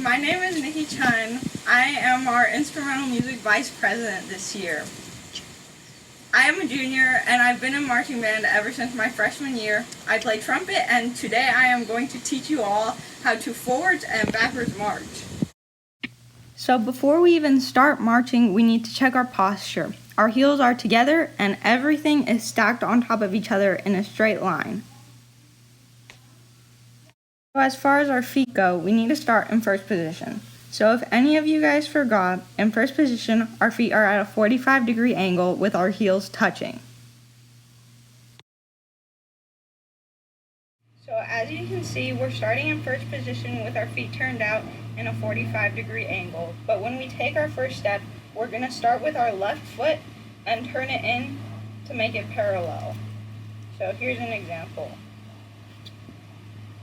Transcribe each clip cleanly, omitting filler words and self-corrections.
my name is Nikki Chun. I am our instrumental music vice president this year. I am a junior and I've been in marching band ever since my freshman year. I play trumpet and today I am going to teach you all how to forwards and backwards march. So before we even start marching, we need to check our posture. Our heels are together and everything is stacked on top of each other in a straight line. So as far as our feet go, we need to start in first position. So if any of you guys forgot, in first position, our feet are at a 45-degree angle with our heels touching. So as you can see, we're starting in first position with our feet turned out in a 45-degree angle. But when we take our first step, we're going to start with our left foot and turn it in to make it parallel. So here's an example.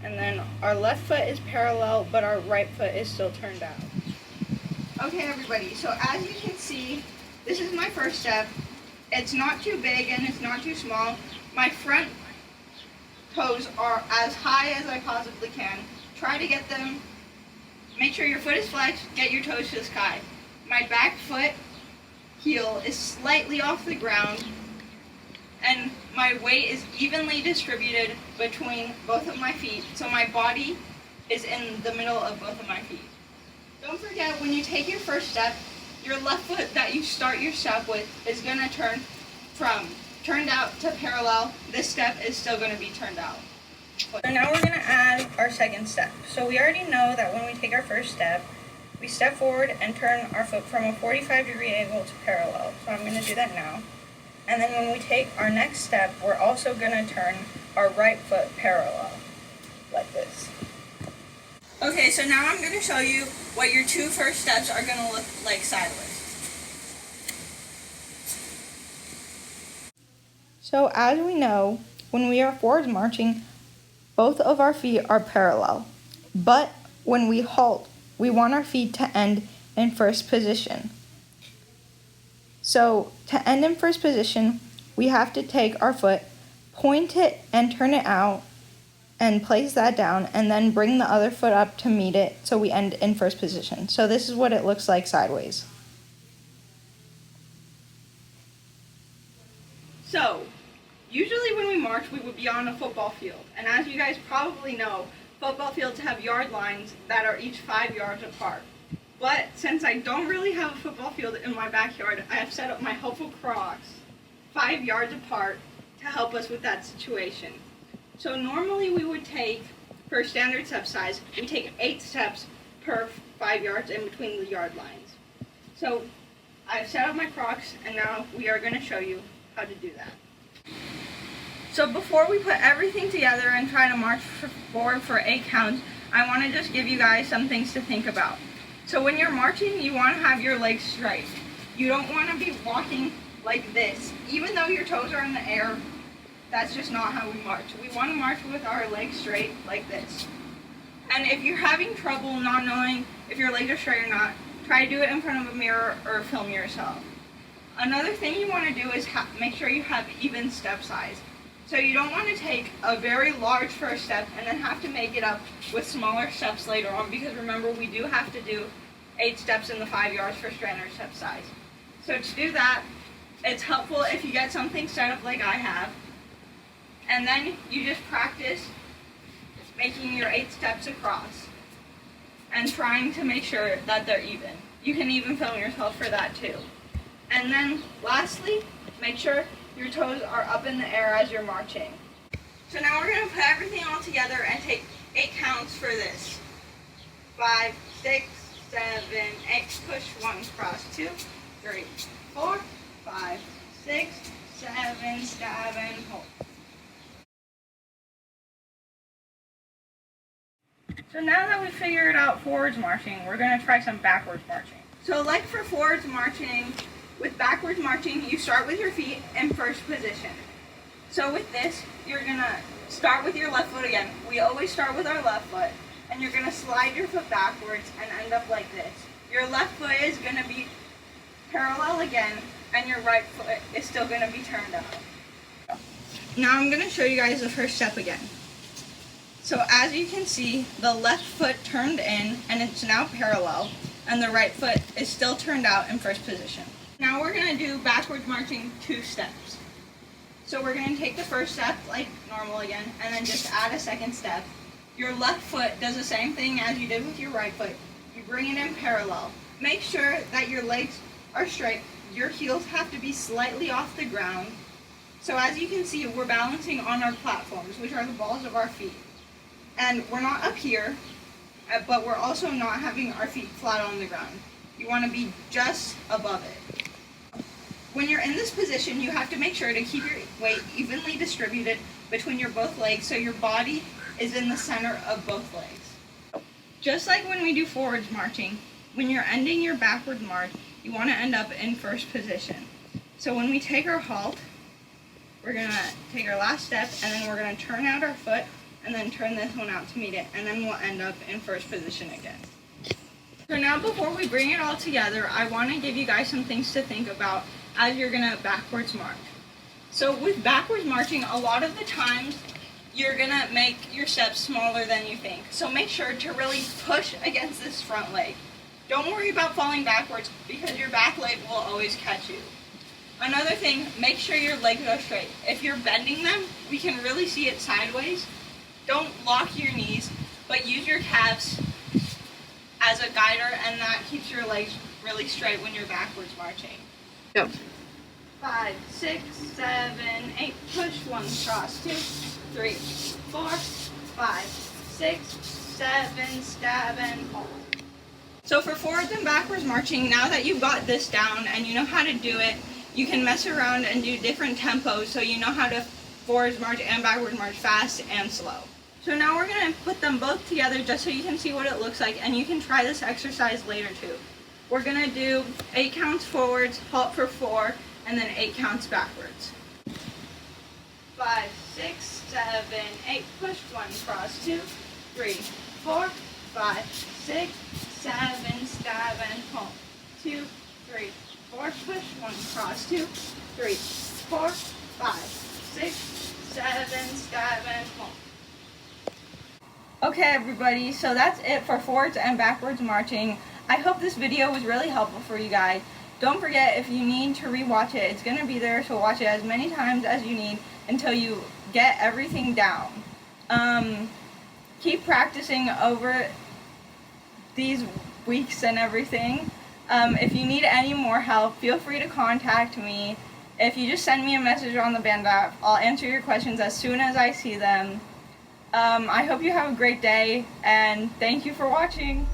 And then our left foot is parallel, but our right foot is still turned out. Okay, everybody, so as you can see, this is my first step. It's not too big and it's not too small. My front toes are as high as I possibly can. Try to get them, make sure your foot is flexed, get your toes to the sky. My back foot heel is slightly off the ground, and my weight is evenly distributed between both of my feet, so my body is in the middle of both of my feet. Don't forget, when you take your first step, your left foot that you start your step with is going to turn from turned out to parallel. This step is still going to be turned out. So now we're going to add our second step. So we already know that when we take our first step, we step forward and turn our foot from a 45-degree angle to parallel. So I'm going to do that now. And then when we take our next step, we're also going to turn our right foot parallel, like this. Okay, so now I'm going to show you what your two first steps are going to look like sideways. So as we know, when we are forwards marching, both of our feet are parallel. But when we halt, we want our feet to end in first position. So to end in first position, we have to take our foot, point it and turn it out, and place that down, and then bring the other foot up to meet it so we end in first position. So this is what it looks like sideways. So, usually when we march, we would be on a football field. And as you guys probably know, football fields have yard lines that are each 5 yards apart. But since I don't really have a football field in my backyard, I have set up my helpful Crocs 5 yards apart to help us with that situation. So normally we would take, for standard step size, we take 8 steps per 5 yards in between the yard lines. So I've set up my Crocs and now we are going to show you how to do that. So before we put everything together and try to march forward for 8 counts, I want to just give you guys some things to think about. So when you're marching, you want to have your legs straight. You don't want to be walking like this. Even though your toes are in the air, that's just not how we march. We want to march with our legs straight like this. And if you're having trouble not knowing if your legs are straight or not, try to do it in front of a mirror or film yourself. Another thing you want to do is make sure you have even step size. So you don't want to take a very large first step and then have to make it up with smaller steps later on, because remember, we do have to do 8 steps in the 5 yards for standard step size. So to do that, it's helpful if you get something set up like I have, and then you just practice making your 8 steps across and trying to make sure that they're even. You can even film yourself for that too. And then lastly, make sure your toes are up in the air as you're marching. So now we're going to put everything all together and take 8 counts for this. 5, 6, 7, 8, push 1, cross 2, 3, 4, 5, 6, 7, stab and hold. So now that we figured out forwards marching, we're going to try some backwards marching. So like for forwards marching, with backwards marching, you start with your feet in first position. So with this, you're going to start with your left foot again. We always start with our left foot. And you're going to slide your foot backwards and end up like this. Your left foot is going to be parallel again, and your right foot is still going to be turned out. Now I'm going to show you guys the first step again. So as you can see, the left foot turned in and it's now parallel, and the right foot is still turned out in first position. Now we're going to do backwards marching 2 steps. So we're going to take the first step like normal again, and then just add a second step. Your left foot does the same thing as you did with your right foot. You bring it in parallel. Make sure that your legs are straight. Your heels have to be slightly off the ground. So as you can see, we're balancing on our platforms, which are the balls of our feet. And we're not up here, but we're also not having our feet flat on the ground. You want to be just above it. When you're in this position, you have to make sure to keep your weight evenly distributed between your both legs so your body is in the center of both legs. Just like when we do forwards marching, when you're ending your backward march, you want to end up in first position. So when we take our halt, we're going to take our last step, and then we're going to turn out our foot, and then turn this one out to meet it, and then we'll end up in first position again. So now before we bring it all together, I want to give you guys some things to think about as you're going to backwards march. So with backwards marching, a lot of the times you're going to make your steps smaller than you think. So make sure to really push against this front leg. Don't worry about falling backwards because your back leg will always catch you. Another thing, make sure your legs are straight. If you're bending them, we can really see it sideways. Don't lock your knees, but use your calves as a guider, and that keeps your legs really straight when you're backwards marching. Yep. 5, 6, 7, 8, push, 1, cross, 2, 3, 4, 5, 6, 7, stab, and hold. So for forwards and backwards marching, now that you've got this down and you know how to do it, you can mess around and do different tempos so you know how to forwards march and backwards march fast and slow. So now we're going to put them both together just so you can see what it looks like, and you can try this exercise later too. We're going to do 8 counts forwards, halt for 4, and then 8 counts backwards. 5, 6, 7, 8, push, 1, cross, 2, 3, 4, 5, 6, 7, stab, and hold. 2, 3, 4, push, 1, cross, 2, 3, 4, 5, 6, 7, stab, and hold. Okay everybody, so that's it for forwards and backwards marching. I hope this video was really helpful for you guys. Don't forget, if you need to rewatch it, it's going to be there, so watch it as many times as you need until you get everything down. Keep practicing over these weeks and everything. If you need any more help, feel free to contact me. If you just send me a message on the band app, I'll answer your questions as soon as I see them. I hope you have a great day, and thank you for watching.